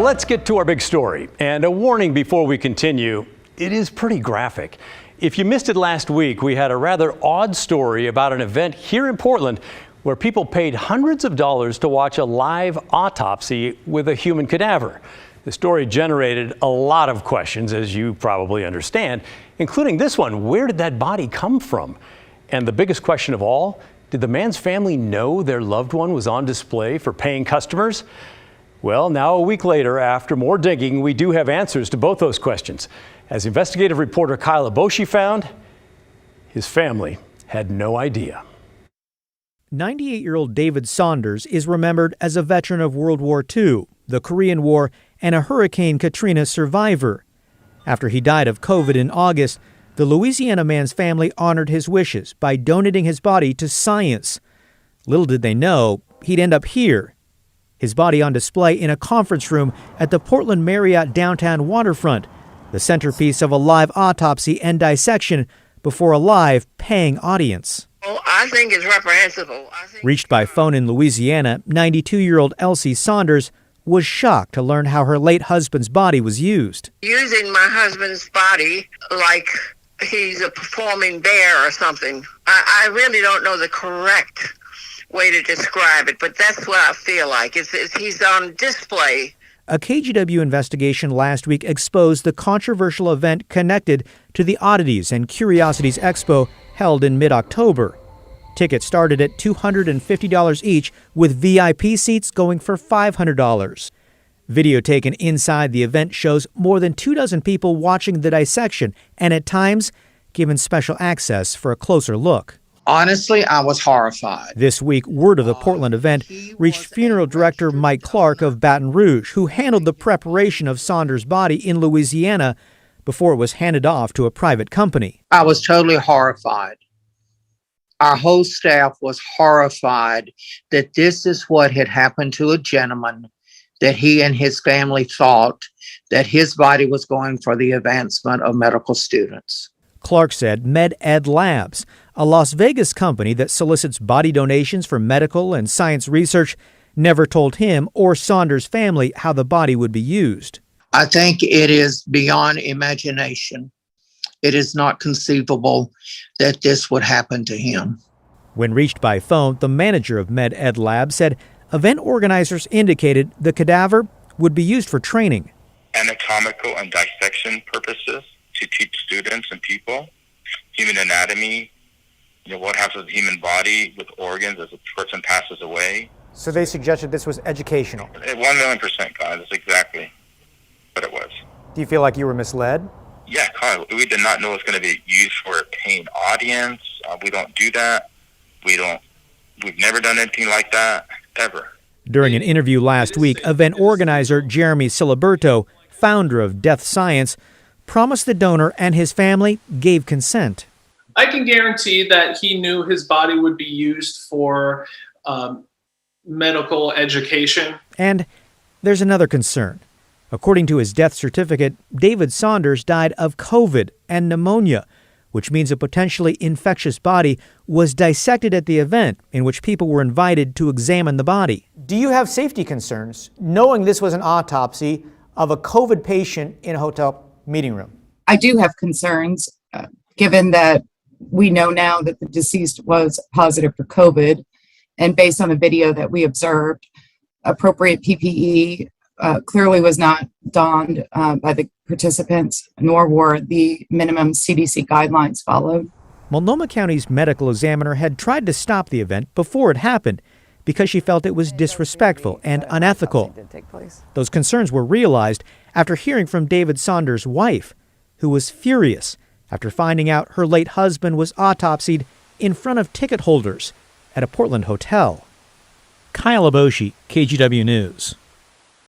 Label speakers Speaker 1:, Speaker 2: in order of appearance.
Speaker 1: Let's get to our big story. And a warning before we continue, it is pretty graphic. If you missed it last week, we had a rather odd story about an event here in Portland where people paid hundreds of dollars to watch a live autopsy with a human cadaver. The story generated a lot of questions, as you probably understand, including this one: where did that body come from? And the biggest question of all, did the man's family know their loved one was on display for paying customers? Well, now a week later, after more digging, we do have answers to both those questions. As investigative reporter Kyle Aboshi found, his family had no idea.
Speaker 2: 98-year-old David Saunders is remembered as a veteran of World War II, the Korean War, and a Hurricane Katrina survivor. After he died of COVID in August, the Louisiana man's family honored his wishes by donating his body to science. Little did they know, he'd end up here, his body on display in a conference room at the Portland Marriott downtown waterfront, the centerpiece of a live autopsy and dissection before a live, paying audience.
Speaker 3: Well, I think it's reprehensible.
Speaker 2: Reached by phone in Louisiana, 92-year-old Elsie Saunders was shocked to learn how her late husband's body was used.
Speaker 3: Using my husband's body like he's a performing bear or something. I really don't know the correct way to describe it, but that's what I feel like. He's on display.
Speaker 2: A KGW investigation last week exposed the controversial event connected to the Oddities and Curiosities Expo held in mid-October. Tickets started at $250 each, with VIP seats going for $500. Video taken inside the event shows more than 24 people watching the dissection and at times given special access for a closer look.
Speaker 4: Honestly, I was horrified.
Speaker 2: This week, word of the Portland event reached funeral director Mike Clark of Baton Rouge, who handled the preparation of Saunders' body in Louisiana before it was handed off to a private company.
Speaker 4: I was totally horrified. Our whole staff was horrified that this is what had happened to a gentleman, that he and his family thought that his body was going for the advancement of medical students.
Speaker 2: Clark said MedEd Labs, a Las Vegas company that solicits body donations for medical and science research, never told him or Saunders' family how the body would be used.
Speaker 4: I think it is beyond imagination. It is not conceivable that this would happen to him.
Speaker 2: When reached by phone, the manager of MedEd Labs said event organizers indicated the cadaver would be used for training.
Speaker 5: Anatomical and dissection purposes to teach students and people human anatomy, what happens with the human body with organs as a person passes away.
Speaker 2: So they suggested this was educational.
Speaker 5: 1,000,000%, Kyle. That's exactly what it was.
Speaker 2: Do you feel like you were misled?
Speaker 5: Yeah, Kyle. We did not know it was going to be used for a paying audience. We don't do that. We've never done anything like that, ever.
Speaker 2: During an interview last week, event organizer Jeremy Siliberto, founder of Death Science, promised the donor and his family gave consent.
Speaker 6: I can guarantee that he knew his body would be used for medical education.
Speaker 2: And there's another concern. According to his death certificate, David Saunders died of COVID and pneumonia, which means a potentially infectious body was dissected at the event in which people were invited to examine the body. Do you have safety concerns knowing this was an autopsy of a COVID patient in a hotel meeting room?
Speaker 7: I do have concerns, given that we know now that the deceased was positive for COVID, and based on the video that we observed, appropriate PPE clearly was not donned by the participants, nor were the minimum CDC guidelines followed.
Speaker 2: Multnomah County's medical examiner had tried to stop the event before it happened because she felt it was disrespectful and unethical. Those concerns were realized after hearing from David Saunders' wife, who was furious after finding out her late husband was autopsied in front of ticket holders at a Portland hotel. Kyle Aboshi, KGW News.